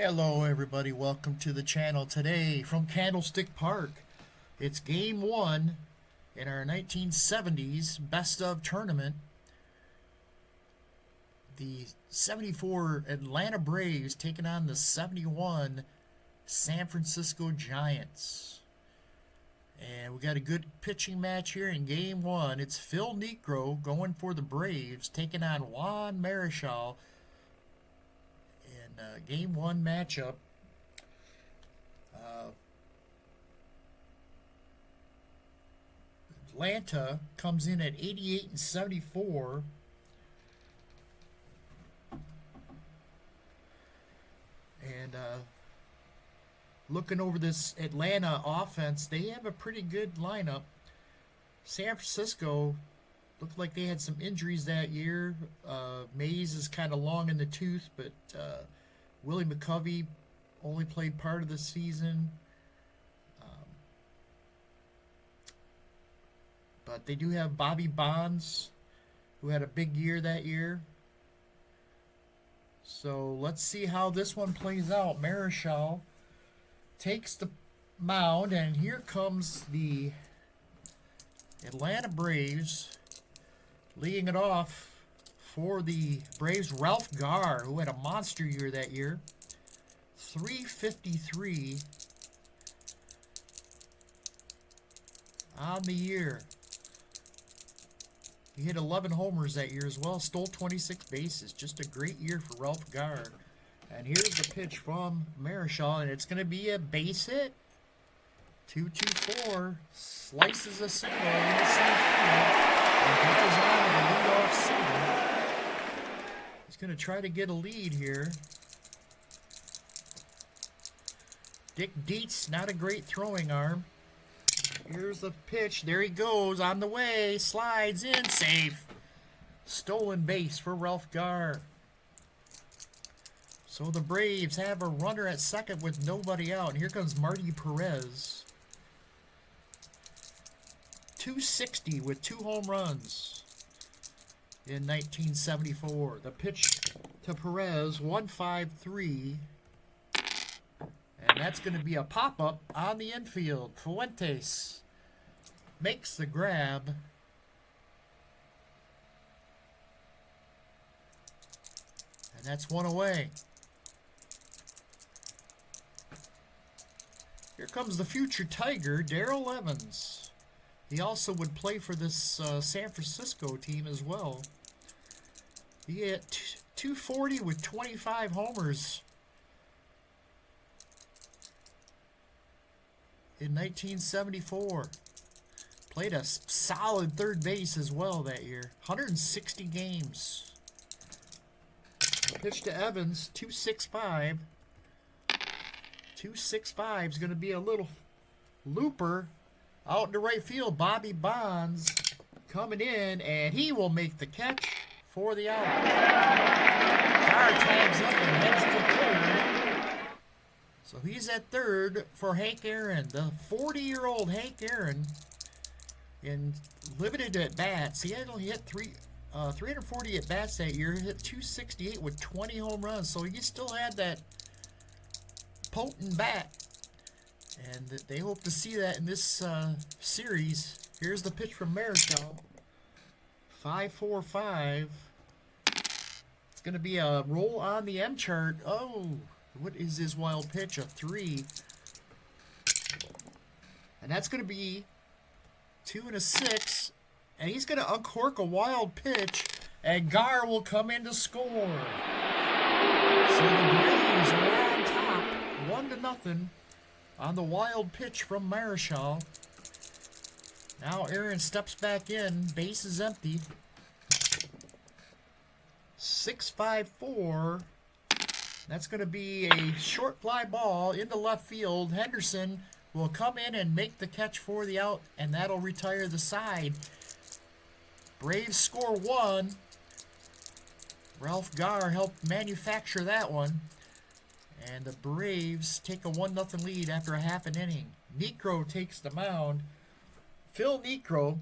Hello everybody, welcome to the channel. Today from Candlestick Park, it's game 1 in our 1970s Best of Tournament. The 74 Atlanta Braves taking on the 71 San Francisco Giants. And we got a good pitching match here in game 1. It's Phil Niekro going for the Braves, taking on Juan Marichal. Game 1 matchup. Atlanta comes in at 88 and 74. And looking over this Atlanta offense, they have a pretty good lineup. San Francisco looked like they had some injuries that year. Mays is kind of long in the tooth, but Willie McCovey only played part of the season. But they do have Bobby Bonds, who had a big year that year. So let's see how this one plays out. Marichal takes the mound, and here comes the Atlanta Braves. Leading it off for the Braves, Ralph Garr, who had a monster year that year. 353 on the year. He hit 11 homers that year as well, stole 26 bases. Just a great year for Ralph Garr. And here's the pitch from Marichal, and it's going to be a base hit. 2-2-4, slices a single in the center field. And goes on with a leadoff single. He's going to try to get a lead here. Dick Dietz, not a great throwing arm. Here's the pitch. There he goes on the way. Slides in. Safe. Stolen base for Ralph Garr. So the Braves have a runner at second with nobody out. And here comes Marty Perez. 260 with 2 home runs in 1974. The pitch to Perez, 1-5-3. And that's going to be a pop-up on the infield. Fuentes makes the grab. And that's one away. Here comes the future Tiger, Darrell Evans. He also would play for this San Francisco team as well. He hit 240 with 25 homers in 1974. Played a solid third base as well that year. 160 games. Pitch to Evans, 265. 265 is going to be a little looper. Out in the right field, Bobby Bonds coming in, and he will make the catch for the out. Garr tags up and heads to third. So he's at third for Hank Aaron. The 40-year-old Hank Aaron, in limited at-bats, he had only hit 340 at-bats that year, hit 268 with 20 home runs. So he still had that potent bat. And they hope to see that in this series. Here's the pitch from Marichal. 5-4-5. It's going to be a roll on the M chart. Oh, what is this wild pitch? A 3. And that's going to be 2 and a 6. And he's going to uncork a wild pitch. And Garr will come in to score. So the Braves are on top. 1-0. On the wild pitch from Marichal. Now Aaron steps back in. Base is empty. 6-5-4. That's going to be a short fly ball into left field. Henderson will come in and make the catch for the out, and that'll retire the side. Braves score 1. Ralph Garr helped manufacture that one. And the Braves take a 1-0 lead after a half an inning. Niekro takes the mound. Phil Niekro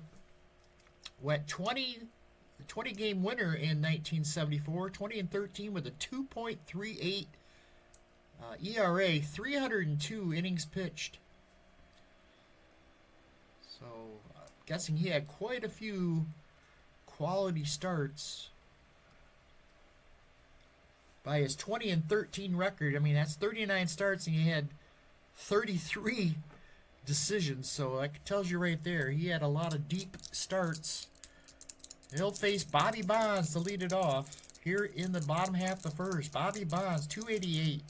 went 20-game winner in 1974, 20-13 with a 2.38 ERA 302 innings pitched. So, guessing he had quite a few quality starts. By his 20-13 record, I mean, that's 39 starts, and he had 33 decisions. So that tells you right there, he had a lot of deep starts. He'll face Bobby Bonds to lead it off here in the bottom half of the first. Bobby Bonds, 288,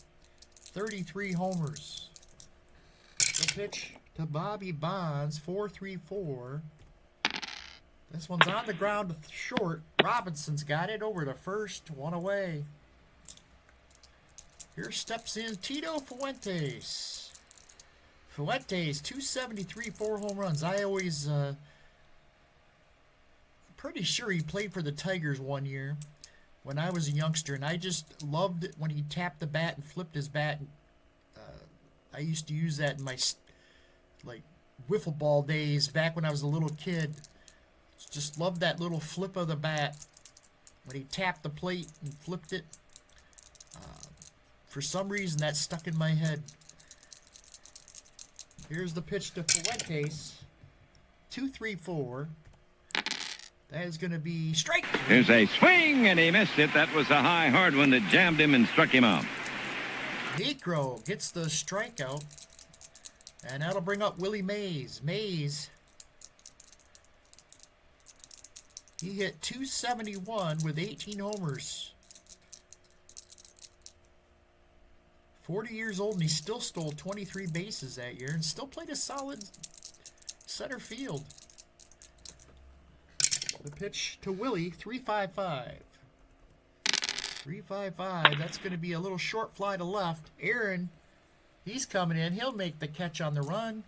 33 homers. The pitch to Bobby Bonds, 4-3-4. This one's on the ground short. Robinson's got it over to first, one away. Here steps in Tito Fuentes. Fuentes, 273, 4 home runs. I always, pretty sure he played for the Tigers one year when I was a youngster, and I just loved it when he tapped the bat and flipped his bat. I used to use that in my, like, wiffle ball days back when I was a little kid. Just loved that little flip of the bat when he tapped the plate and flipped it. For some reason, that stuck in my head. Here's the pitch to Fuentes. 2-3-4. That is going to be strike. Here's a swing, and he missed it. That was a high, hard one that jammed him and struck him out. Niekro gets the strikeout. And that'll bring up Willie Mays. Mays, he hit 271 with 18 homers. 40 years old, and he still stole 23 bases that year and still played a solid center field. The pitch to Willie, 3-5-5. 3-5-5. That's going to be a little short fly to left. Aaron, he's coming in. He'll make the catch on the run.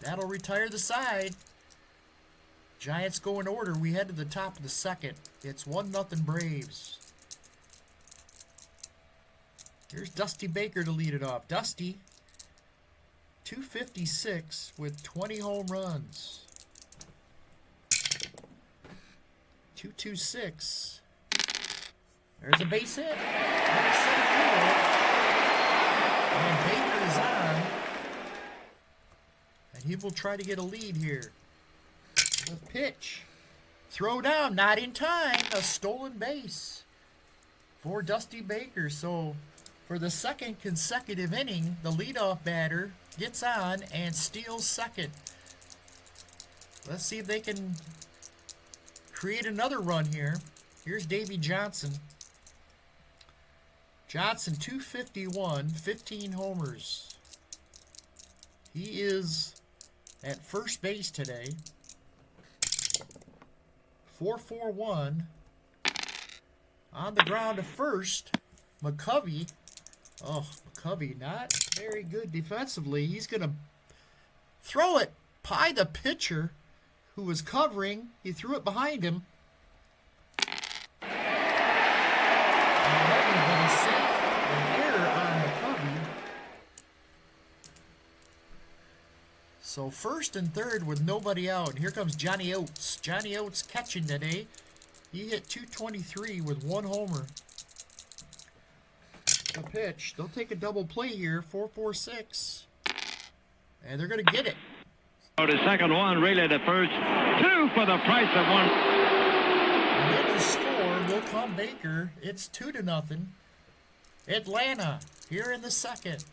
That'll retire the side. Giants go in order. We head to the top of the second. It's 1-0 Braves. Here's Dusty Baker to lead it off. Dusty, 256 with 20 home runs. 226. There's a base hit. And Baker is on. And he will try to get a lead here. The pitch. Throw down, not in time. A stolen base for Dusty Baker. So for the second consecutive inning, the leadoff batter gets on and steals second. Let's see if they can create another run here. Here's Davey Johnson. Johnson, 251, 15 homers. He is at first base today. 4-4-1. On the ground to first. McCovey. Oh, McCovey not very good defensively. He's going to throw it by the pitcher who was covering. He threw it behind him. And everybody safe. An error on McCovey. So first and third with nobody out. And here comes Johnny Oates. Johnny Oates catching today. He hit 223 with 1 homer. The pitch. They'll take a double play here. 4-4-6. And they're going to get it. Go to second one, relay to first. 2 for the price of 1. And then the score will come Baker. It's 2-0. Atlanta here in the second.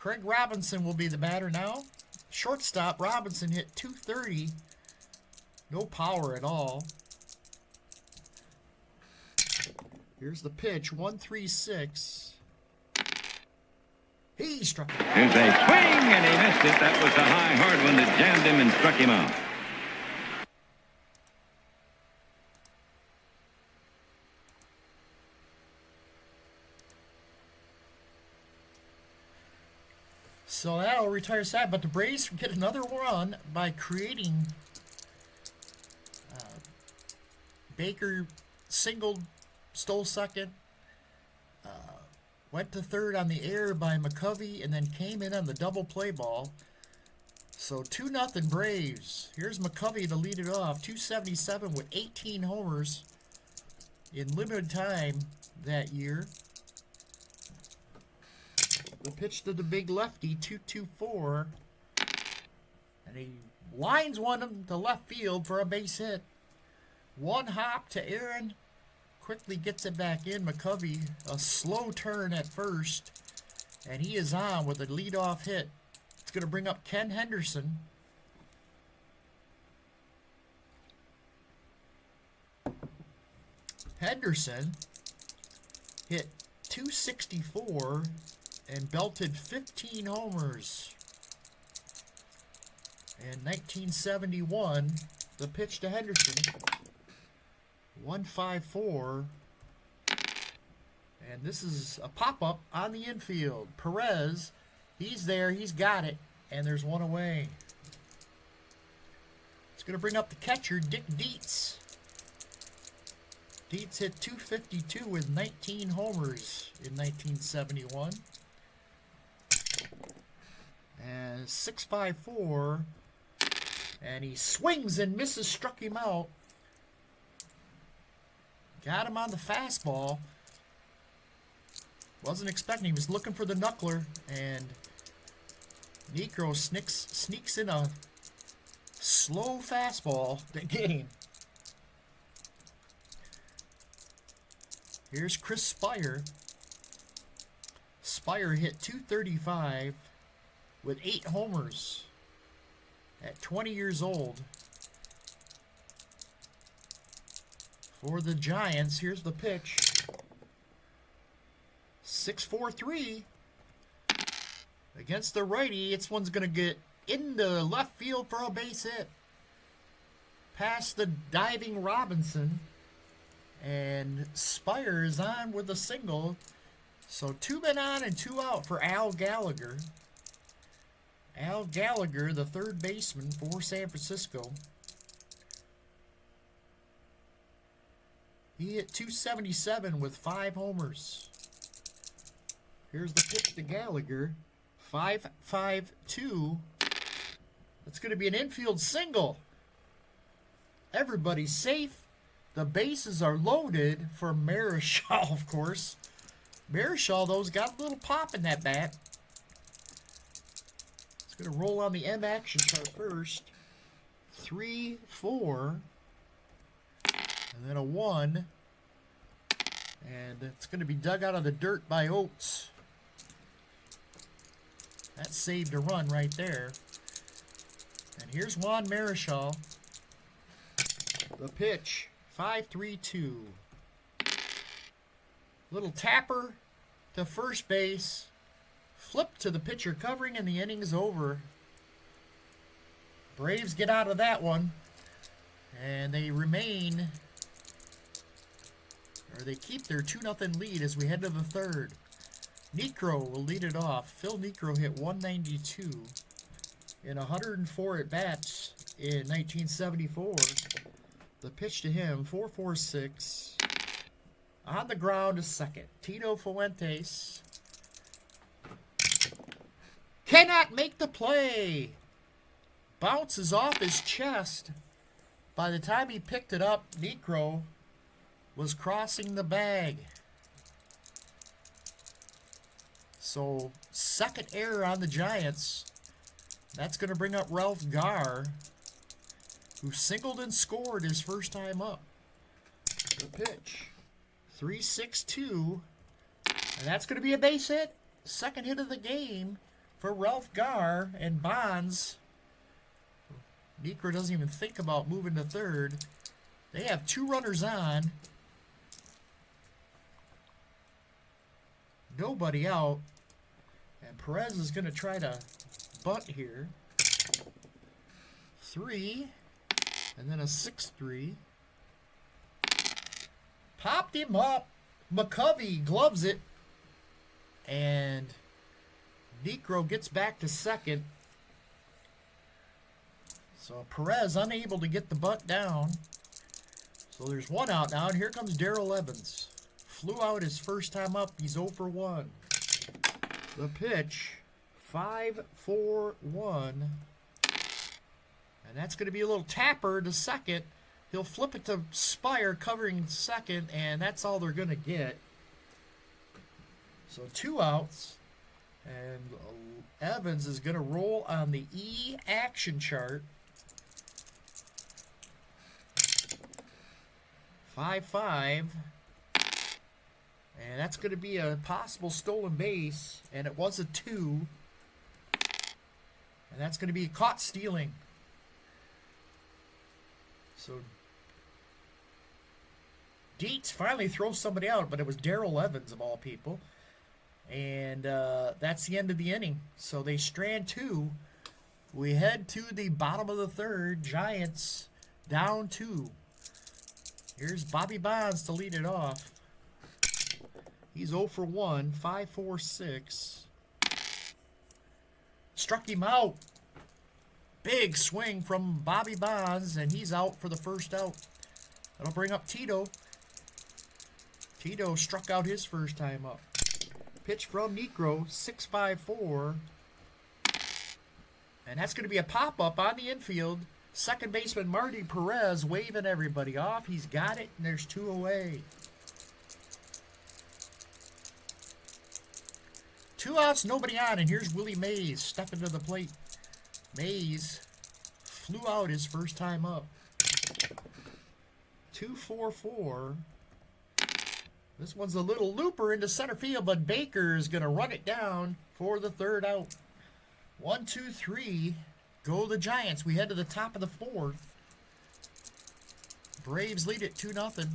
Craig Robinson will be the batter now. Shortstop Robinson hit 230. No power at all. Here's the pitch, 1-3-6. He struck it. Here's a swing, and he missed it. That was a high, hard one that jammed him and struck him out. So that'll retire side, but the Braves get another run by creating Baker singled, stole second, went to third on the air by McCovey, and then came in on the double play ball. So 2-0 Braves. Here's McCovey to lead it off. 277 with 18 homers in limited time. that year. The pitch to the big lefty, 2-2-4. And he lines one to left field for a base hit. One hop to Aaron. Quickly gets it back in. McCovey, a slow turn at first. And he is on with a leadoff hit. It's going to bring up Ken Henderson. Henderson hit .264 and belted 15 homers. In 1971, the pitch to Henderson, 1-5-4. And this is a pop-up on the infield. Perez, he's there, he's got it, and there's one away. It's going to bring up the catcher, Dick Dietz. Dietz hit .252 with 19 homers in 1971. And 6-5-4. And he swings and misses, struck him out. Got him on the fastball. Wasn't expecting, he was looking for the knuckler. And Niekro sneaks in a slow fastball to get him. Here's Chris Spire. Spire hit .235 with 8 homers at 20 years old. For the Giants, here's the pitch. 6-4-3 against the righty. This one's going to get into left field for a base hit. Past the diving Robinson. And Spire is on with a single. So 2 men on and 2 out for Al Gallagher. Al Gallagher, the third baseman for San Francisco. He hit .277 with 5 homers. Here's the pitch to Gallagher. 5-5-2. That's going to be an infield single. Everybody's safe. The bases are loaded for Marichal, of course. Marichal, though, has got a little pop in that bat. It's going to roll on the M action chart first. 3-4. And then a 1. And it's going to be dug out of the dirt by Oates. That saved a run right there. And here's Juan Marichal. The pitch. 5-3-2. Little tapper to first base. Flip to the pitcher covering, and the inning's over. Braves get out of that one. And they remain, or they keep their 2-0 lead as we head to the third. Niekro will lead it off. Phil Niekro hit .192 in 104 at-bats in 1974. The pitch to him, 4-4-6. On the ground to second. Tito Fuentes cannot make the play. Bounces off his chest. By the time he picked it up, Niekro was crossing the bag. So, second error on the Giants. That's going to bring up Ralph Garr, who singled and scored his first time up. The pitch. 3-6-2. And that's going to be a base hit. Second hit of the game for Ralph Garr and Bonds. Niekro doesn't even think about moving to third. They have 2 runners on. Nobody out. And Perez is going to try to bunt here. 3. And then a 6-3. Popped him up. McCovey gloves it. And Niekro gets back to second. So Perez unable to get the bunt down. So there's 1 out now. And here comes Darrell Evans. Flew out his first time up. He's 0 for 1. The pitch. 5-4-1. And that's going to be a little tapper to second. He'll flip it to Spire covering second, and that's all they're going to get. So 2 outs. And Evans is going to roll on the E action chart. 5-5. And that's going to be a possible stolen base. And it was a 2. And that's going to be caught stealing. So Dietz finally throws somebody out, but it was Darrell Evans of all people. And that's the end of the inning. So they strand 2. We head to the bottom of the third. Giants down 2. Here's Bobby Bonds to lead it off. He's 0 for 1, 5-4-6. Struck him out. Big swing from Bobby Bonds, and he's out for the first out. That'll bring up Tito. Tito struck out his first time up. Pitch from Niekro, 6-5-4. And that's going to be a pop-up on the infield. Second baseman Marty Perez waving everybody off. He's got it, and there's 2 away. 2 outs, nobody on, and here's Willie Mays stepping to the plate. Mays flew out his first time up. 2-4-4. This one's a little looper into center field, but Baker is going to run it down for the third out. 1-2-3. Go the Giants. We head to the top of the fourth. Braves lead it 2-0.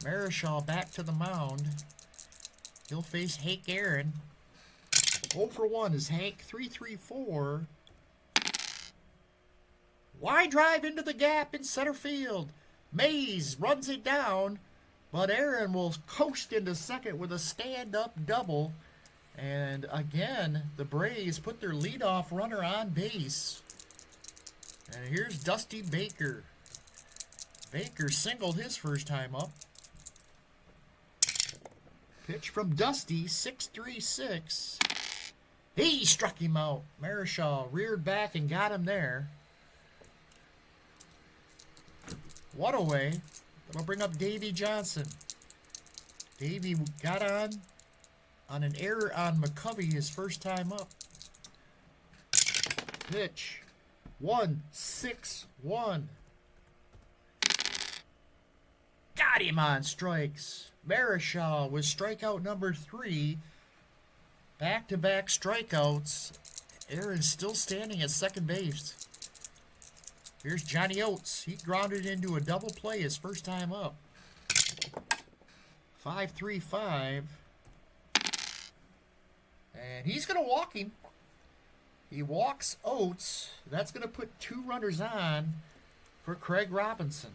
Marichal back to the mound. He'll face Hank Aaron. 0 for 1 is Hank. 3-3-4. Wide drive into the gap in center field. Mays runs it down, but Aaron will coast into second with a stand-up double. And again, the Braves put their leadoff runner on base. And here's Dusty Baker. Baker singled his first time up. Pitch from Dusty, 6-3-6. He struck him out. Marichal reared back and got him there. 1 away. That'll bring up Davey Johnson. Davey got on an error on McCovey his first time up. Pitch. 1-6-1. Got him on strikes. Marichal with strikeout number 3. Back-to-back strikeouts. Aaron's still standing at second base. Here's Johnny Oates. He grounded into a double play his first time up. 5-3-5. And he's going to walk him. He walks Oates. That's going to put 2 runners on for Craig Robinson.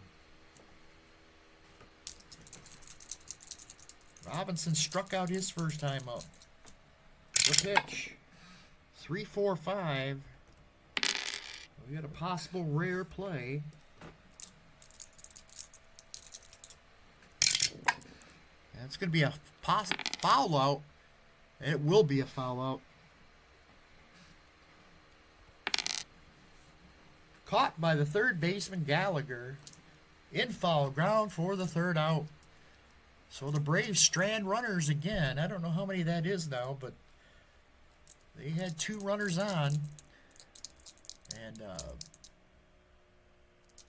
Robinson struck out his first time up. The pitch. 3-4-5. We got a possible rare play. That's going to be a foul out. And it will be a foul out. Caught by the third baseman Gallagher. In foul ground for the third out. So the Braves strand runners again. I don't know how many that is now, but they had 2 runners on. And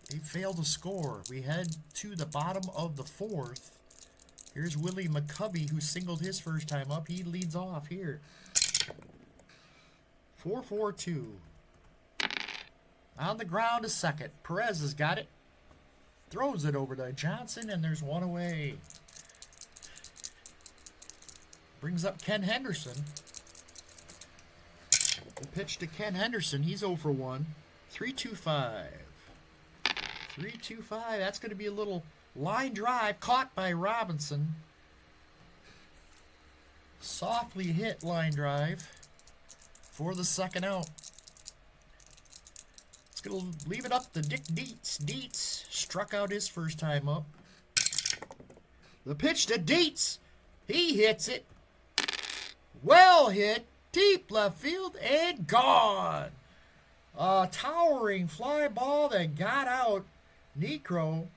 they failed to score. We head to the bottom of the fourth. Here's Willie McCovey, who singled his first time up. He leads off here. 4-4-2. On the ground to second. Perez has got it. Throws it over to Johnson, and there's 1 away. Brings up Ken Henderson. The pitch to Ken Henderson. He's 0 for 1. 3-2-5. 3-2-5. That's going to be a little line drive caught by Robinson. Softly hit line drive for the second out. It's going to leave it up to Dick Dietz. Dietz struck out his first time up. The pitch to Dietz. He hits it. Well hit. Deep left field and gone. A towering fly ball that got out. Niekro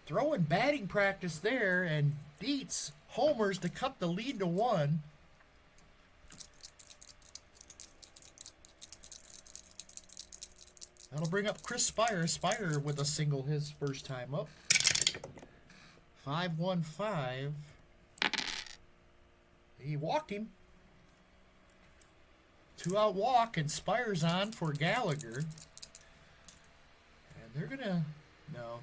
throwing batting practice there and beats homers to cut the lead to 1. That'll bring up Chris Spire. Spire with a single his first time up. 5-1-5. He walked him. 2-out walk, and Spire's on for Gallagher. And they're gonna no.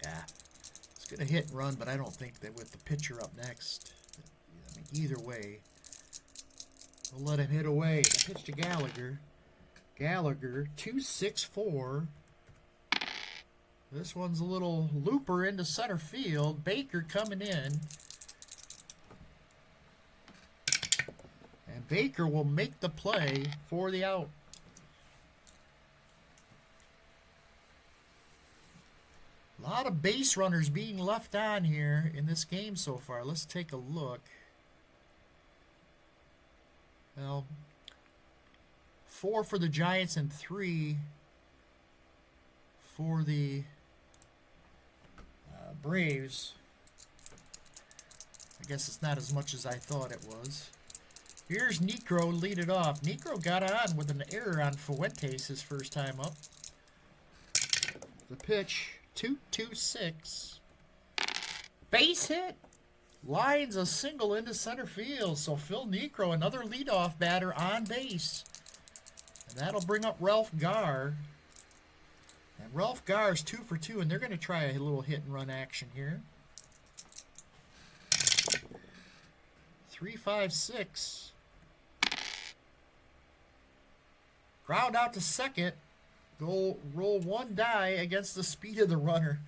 Yeah. It's gonna hit and run, but I don't think that with the pitcher up next. I mean, either way. We'll let him hit away. The pitch to Gallagher. Gallagher, 2-6-4. This one's a little looper into center field. Baker coming in. And Baker will make the play for the out. A lot of base runners being left on here in this game so far. Let's take a look. Well, 4 for the Giants and 3 for the Braves. I guess it's not as much as I thought it was. Here's Niekro, lead it off. Niekro got on with an error on Fuentes his first time up. The pitch, 2-2-6. Base hit. Lines a single into center field. So Phil Niekro, another leadoff batter on base. And that'll bring up Ralph Garr. And Ralph Garr's 2 for 2, and they're going to try a little hit and run action here. 3-5-6. Ground out to second. Go roll one die against the speed of the runner.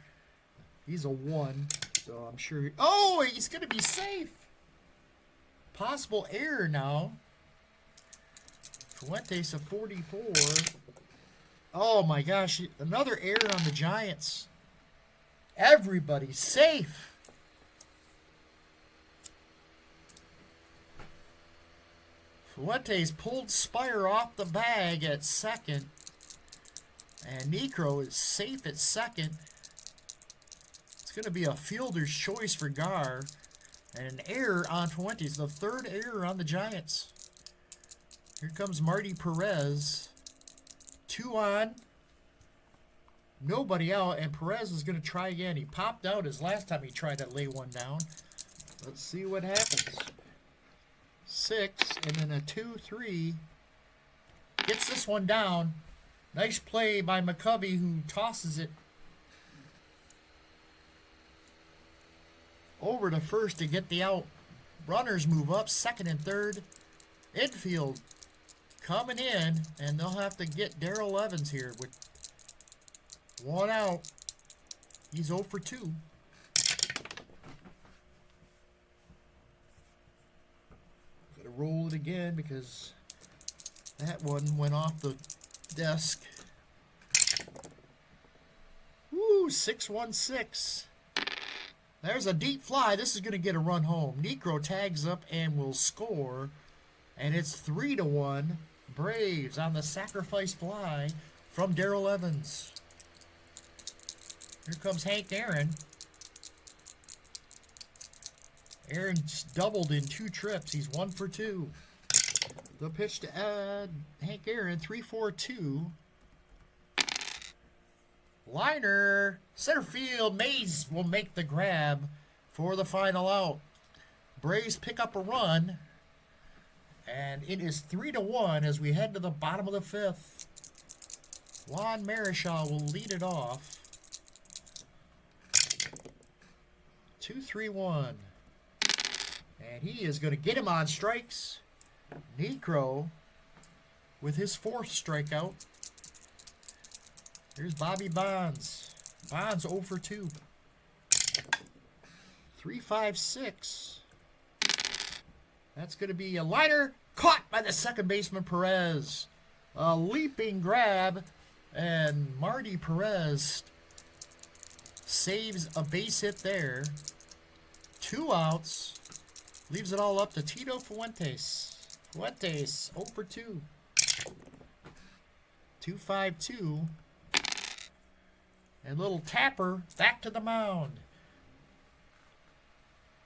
He's a 1, so I'm sure. Oh, he's going to be safe. Possible error now. Fuentes a 44. Oh my gosh, another error on the Giants. Everybody's safe. Fuentes pulled Spire off the bag at second. And Niekro is safe at second. It's going to be a fielder's choice for Garr. And an error on Fuentes, the 3rd error on the Giants. Here comes Marty Perez. 2 on. Nobody out. And Perez is going to try again. He popped out his last time he tried to lay one down. Let's see what happens. 6 and then a 2-3. Gets this one down. Nice play by McCovey, who tosses it over to first to get the out. Runners move up, second and third. Infield coming in, and they'll have to get Darrell Evans here with 1 out. He's 0 for 2. Gotta roll it again because that one went off the desk. Woo, 6-1-6. There's a deep fly. This is going to get a run home. Niekro tags up and will score. And it's 3-1. Braves on the sacrifice fly from Darrell Evans. Here comes Hank Aaron. Aaron's doubled in 2 trips. He's 1 for 2. The pitch to Hank Aaron, 3-4-2. Liner, center field. Mays will make the grab for the final out. Braves pick up a run, and it is 3-1 as we head to the bottom of the 5th. Juan Marichal will lead it off. 2-3-1. And he is going to get him on strikes. Niekro with his 4th strikeout. Here's Bobby Bonds. Bonds 0 for 2. 3-5-6. That's going to be a liner caught by the second baseman Perez. A leaping grab, and Marty Perez saves a base hit there. 2 outs. Leaves it all up to Tito Fuentes. Fuentes, 0 for 2. 2-5-2. And little Tapper back to the mound.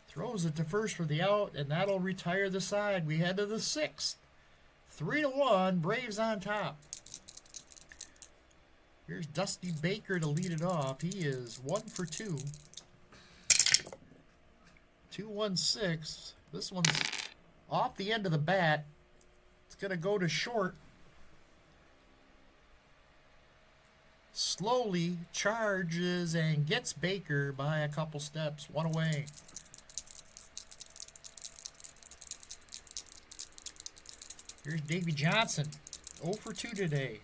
Throws it to first for the out, and that'll retire the side. We head to the 6th. 3-1, Braves on top. Here's Dusty Baker to lead it off. He is 1 for 2. 2-1-6. This one's off the end of the bat. It's going to go to short. Slowly charges and gets Baker by a couple steps. 1 away. Here's Davey Johnson. 0 for 2 today.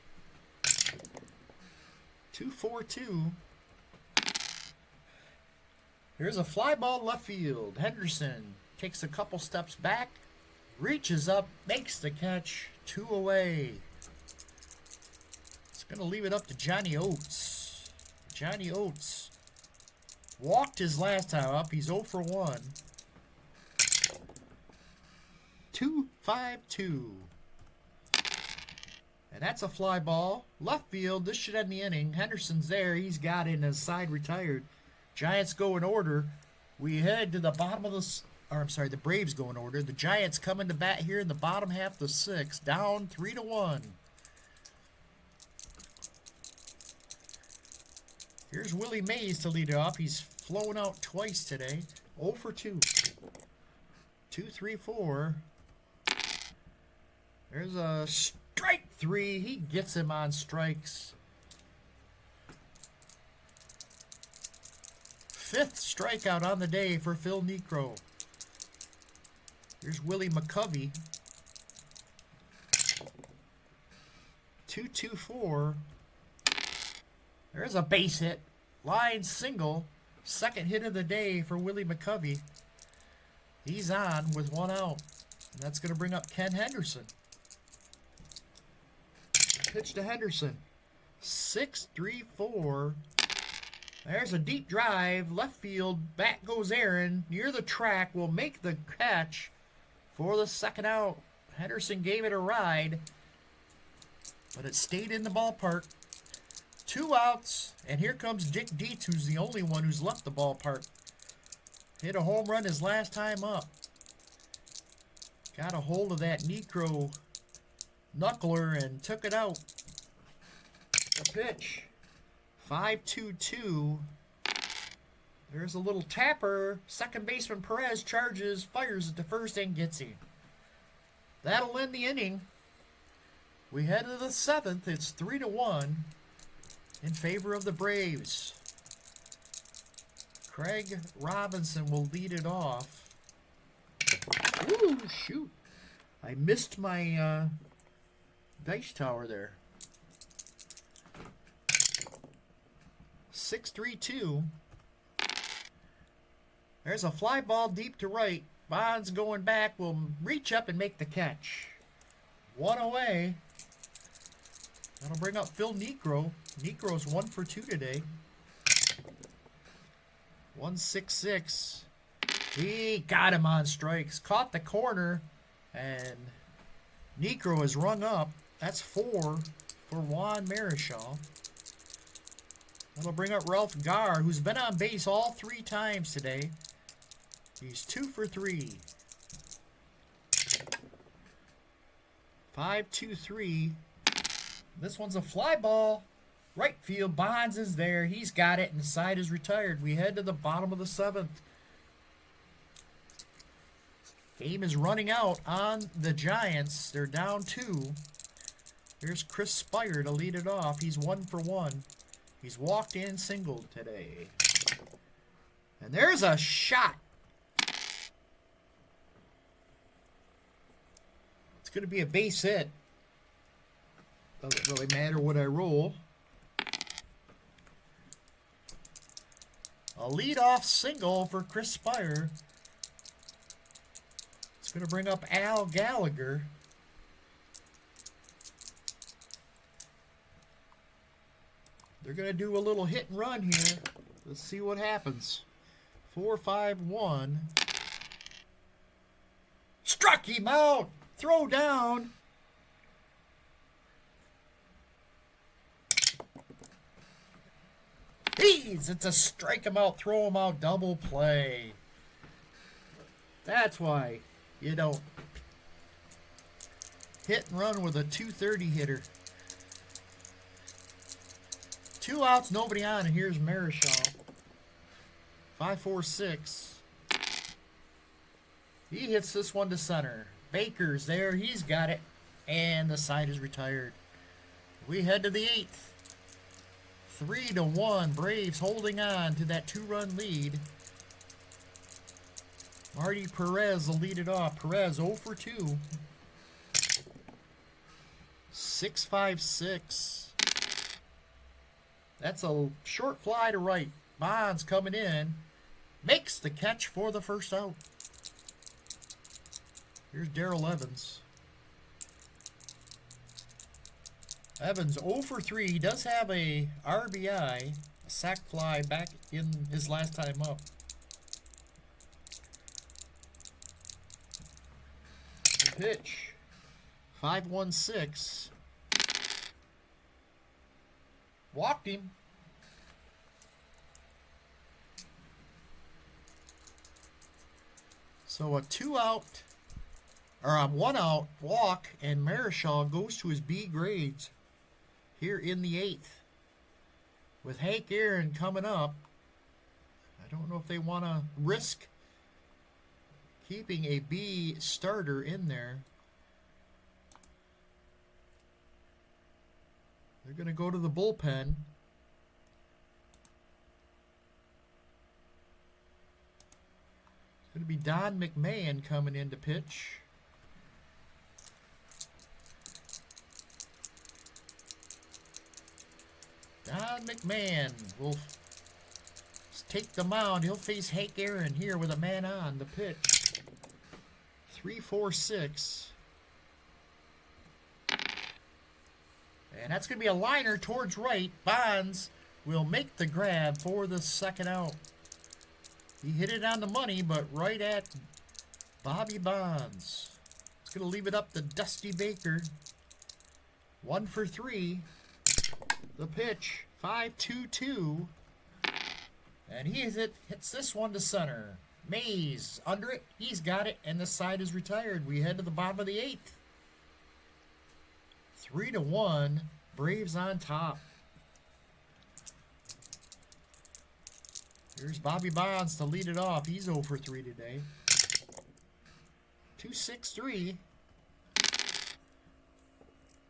2-4-2. Here's a fly ball left field. Henderson takes a couple steps back, reaches up, makes the catch. 2 away. It's going to leave it up to Johnny Oates. Johnny Oates walked his last time up. He's 0 for 1. 2-5-2. And that's a fly ball. Left field. This should end the inning. Henderson's there. He's got it, and his side retired. Giants go in order. We head to the bottom of the Braves go in order. The Giants come into bat here in the bottom half of the 6th. Down 3-1. Here's Willie Mays to lead it off. He's flown out twice today. 0 for 2. 2-3-4. There's a strike 3. He gets him on strikes. 5th strikeout on the day for Phil Niekro. Here's Willie McCovey. 2-2-4. There's a base hit. Line single. 2nd hit of the day for Willie McCovey. He's on with 1 out. And that's going to bring up Ken Henderson. Pitch to Henderson. 6-3-4. There's a deep drive. Left field. Back goes Aaron. Near the track. Will make the catch for the 2nd out. Henderson gave it a ride, but it stayed in the ballpark. 2 outs. And here comes Dick Dietz, who's the only one who's left the ballpark. Hit a home run his last time up. Got a hold of that Niekro knuckler and took it out. The pitch. 5-2-2. There's a little Tapper. Second baseman Perez charges, fires it to first, and gets him. That'll end the inning. We head to the 7th. It's 3-1 in favor of the Braves. Craig Robinson will lead it off. Ooh, shoot. I missed my dice tower there. 6-3-2. There's a fly ball deep to right. Bonds going back will reach up and make the catch. 1 away. That'll bring up Phil Niekro. Niekro's 1 for 2 today. 1-6-6. He got him on strikes. Caught the corner. And Niekro is rung up. That's 4 for Juan Marichal. That'll bring up Ralph Garr, who's been on base all 3 times today. He's 2 for 3. 5-2-3. This one's a fly ball. Right field. Bonds is there. He's got it, and the side is retired. We head to the bottom of the 7th. Game is running out on the Giants. They're down 2. Here's Chris Spire to lead it off. He's 1 for 1. He's walked and singled today. And there's a shot. It's going to be a base hit. Doesn't really matter what I roll. A leadoff single for Chris Spire. It's going to bring up Al Gallagher. They're going to do a little hit and run here. Let's see what happens. 4-5-1. Struck him out. Throw down. It's a strike him out, throw him out, double play. That's why you don't hit and run with a 230 hitter. 2 outs, nobody on, and here's Marichal. 5-4-6. He hits this one to center. Baker's there, he's got it, and the side is retired. We head to the 8th. 3-1, Braves holding on to that 2-run lead. Marty Perez will lead it off. Perez 0 for 2. 6-5-6. That's a short fly to right. Bonds coming in. Makes the catch for the first out. Here's Darrell Evans. Evans 0 for 3. He does have a RBI, a sac fly back in his last time up. The pitch. 5-1-6. Walked him. So a 1 out walk, and Marichal goes to his B grades here in the 8th. With Hank Aaron coming up, I don't know if they want to risk keeping a B starter in there. They're going to go to the bullpen. It's going to be Don McMahon coming in to pitch. Don McMahon will take the mound. He'll face Hank Aaron here with a man on the pitch. 3-4-6. And that's going to be a liner towards right. Bonds will make the grab for the second out. He hit it on the money, but right at Bobby Bonds. It's going to leave it up to Dusty Baker. 1 for 3. The pitch, 5-2-2. And he hits this one to center. Mays under it. He's got it, and the side is retired. We head to the bottom of the 8th. 3-1. Braves on top. Here's Bobby Bonds to lead it off. He's 0 for 3 today. 2-6-3.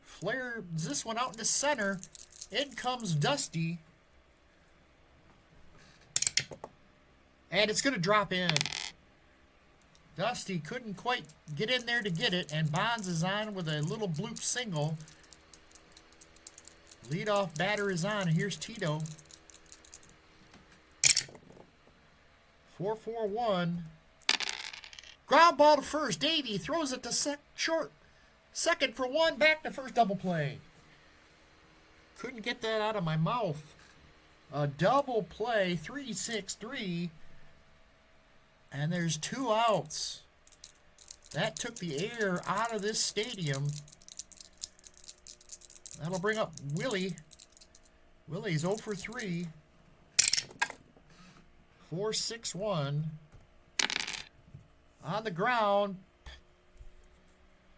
Flares this one out in the center. In comes Dusty. And it's going to drop in. Dusty couldn't quite get in there to get it, and Bonds is on with a little bloop single. Leadoff batter is on, and here's Tito. 4-4-1. Ground ball to first. Davey throws it to short. Second for 1, back to first, double play. Couldn't get that out of my mouth. A double play, 3-6-3. And there's 2 outs. That took the air out of this stadium. That'll bring up Willie. Willie's 0 for 3. 4-6-1. On the ground.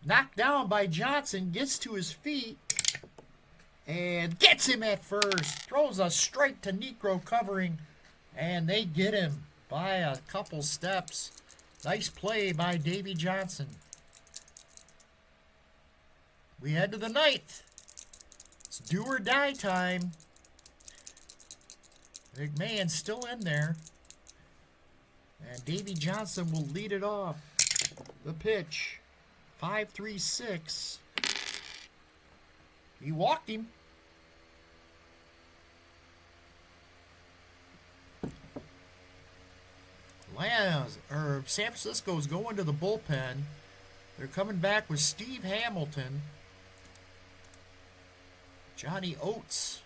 Knocked down by Johnson. Gets to his feet. And gets him at first. Throws a strike to Niekro covering. And they get him by a couple steps. Nice play by Davey Johnson. We head to the 9th. It's do or die time. McMahon's still in there. And Davey Johnson will lead it off. The pitch. 5-3-6. He walked him. San Francisco's going to the bullpen. They're coming back with Steve Hamilton. Johnny Oates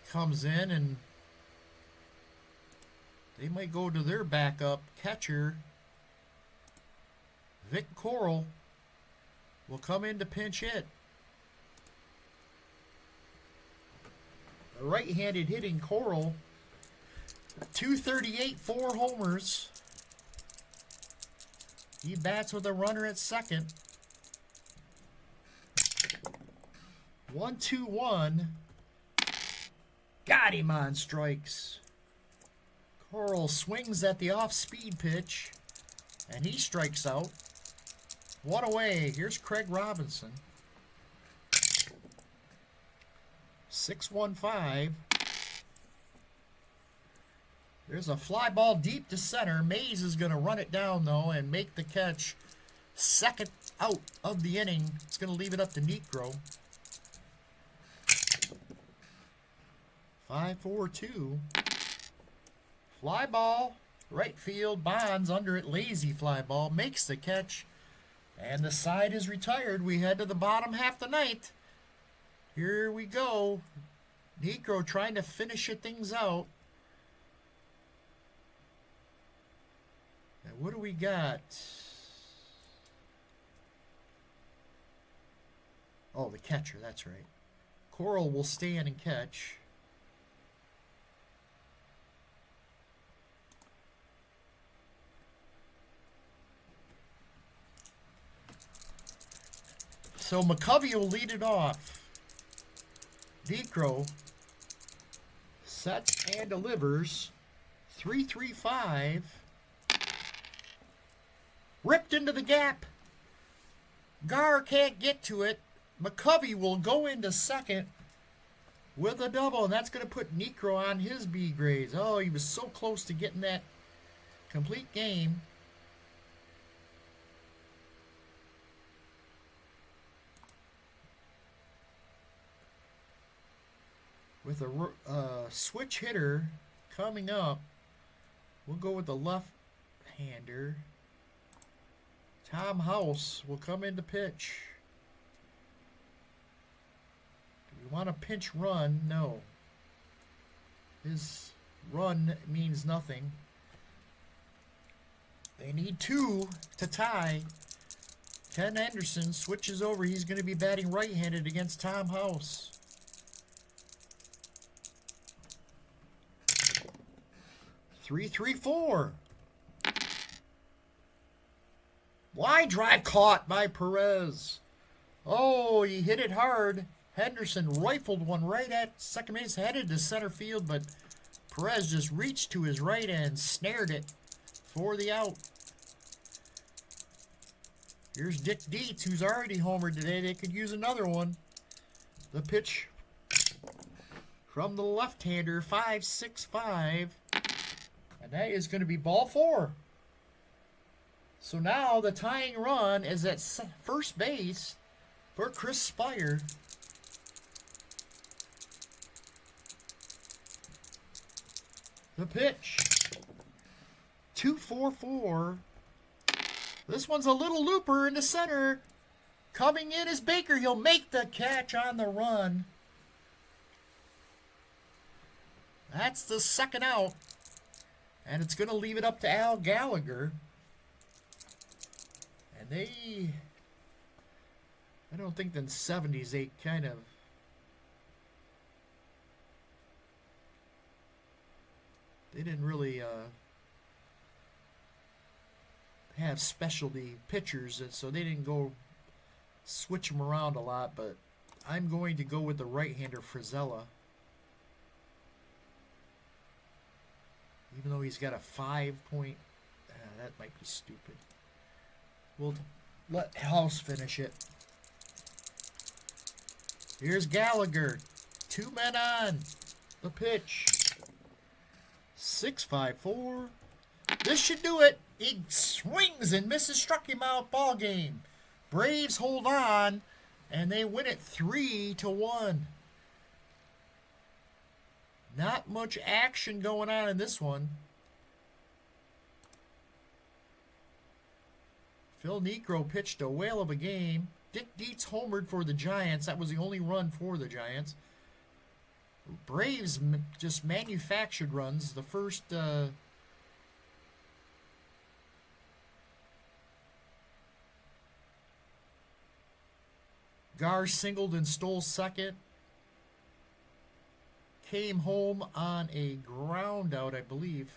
comes in, and they might go to their backup catcher. Vic Coral will come in to pinch hit. A right-handed hitting Coral. 238, 4 homers. He bats with a runner at second. 1-2-1. Got him on strikes. Coral swings at the off-speed pitch, and he strikes out. One away. Here's Craig Robinson. 6-1-5. There's a fly ball deep to center. Mays is going to run it down, though, and make the catch. Second out of the inning. It's going to leave it up to Niekro. 5-4-2. Fly ball. Right field. Bonds under it. Lazy fly ball. Makes the catch. And the side is retired. We head to the bottom half the ninth. Here we go. Niekro trying to finish things out. And what do we got? Oh, the catcher. That's right. Coral will stand and catch. So McCovey will lead it off. Niekro sets and delivers. 3-3-5. Ripped into the gap. Gar can't get to it. McCovey will go into second with a double, and that's going to put Niekro on his B grades. Oh, he was so close to getting that complete game. With a switch hitter coming up, we'll go with the left-hander. Tom House will come in to pitch. Do we want a pinch run? No. His run means nothing. They need 2 to tie. Ken Anderson switches over. He's going to be batting right-handed against Tom House. 3-3-4. Line drive caught by Perez. Oh, he hit it hard. Henderson rifled one right at second base, headed to center field, but Perez just reached to his right and snared it for the out. Here's Dick Dietz, who's already homered today. They could use another one. The pitch from the left-hander, 5-6-5. And that is going to be ball 4. So now the tying run is at first base for Chris Spire. The pitch. 2-4-4. This one's a little looper in the center. Coming in is Baker. He'll make the catch on the run. That's the second out. And it's going to leave it up to Al Gallagher. And I don't think the 70's, they kind of, they didn't really have specialty pitchers, and so they didn't go switch them around a lot, but I'm going to go with the right-hander Frizella. Even though he's got a 5-point, that might be stupid. We'll let House finish it. Here's Gallagher. 2 men on. The pitch. 6-5-4. This should do it. He swings and misses, struck him out. Ball game. Braves hold on, and they win it 3-1. Not much action going on in this one. Phil Niekro pitched a whale of a game. Dick Dietz homered for the Giants. That was the only run for the Giants. Braves just manufactured runs. The first Gar singled and stole second. Came home on a ground out, I believe.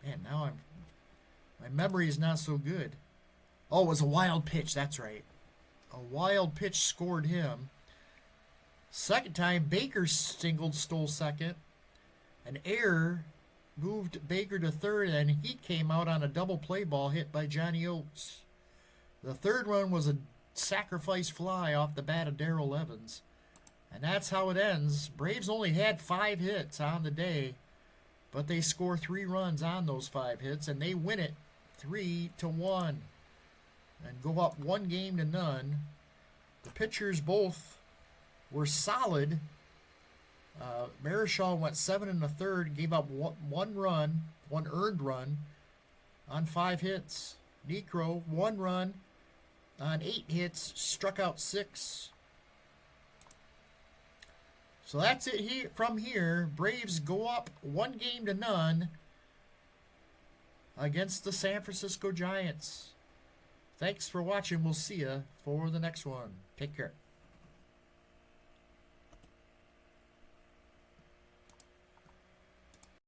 Man, now my memory is not so good. Oh, it was a wild pitch. That's right. A wild pitch scored him. Second time, Baker singled, stole second. An error moved Baker to third, and he came out on a double play ball hit by Johnny Oates. The third run was a sacrifice fly off the bat of Darrell Evans. And that's how it ends. Braves only had 5 hits on the day, but they score 3 runs on those 5 hits, and they win it 3-1 and go up 1-0. The pitchers both were solid. Marichal went 7 1/3, gave up one earned run on 5 hits. Niekro, 1 run on 8 hits, struck out 6. So that's it from here. Braves go up 1-0 against the San Francisco Giants. Thanks for watching. We'll see you for the next one. Take care.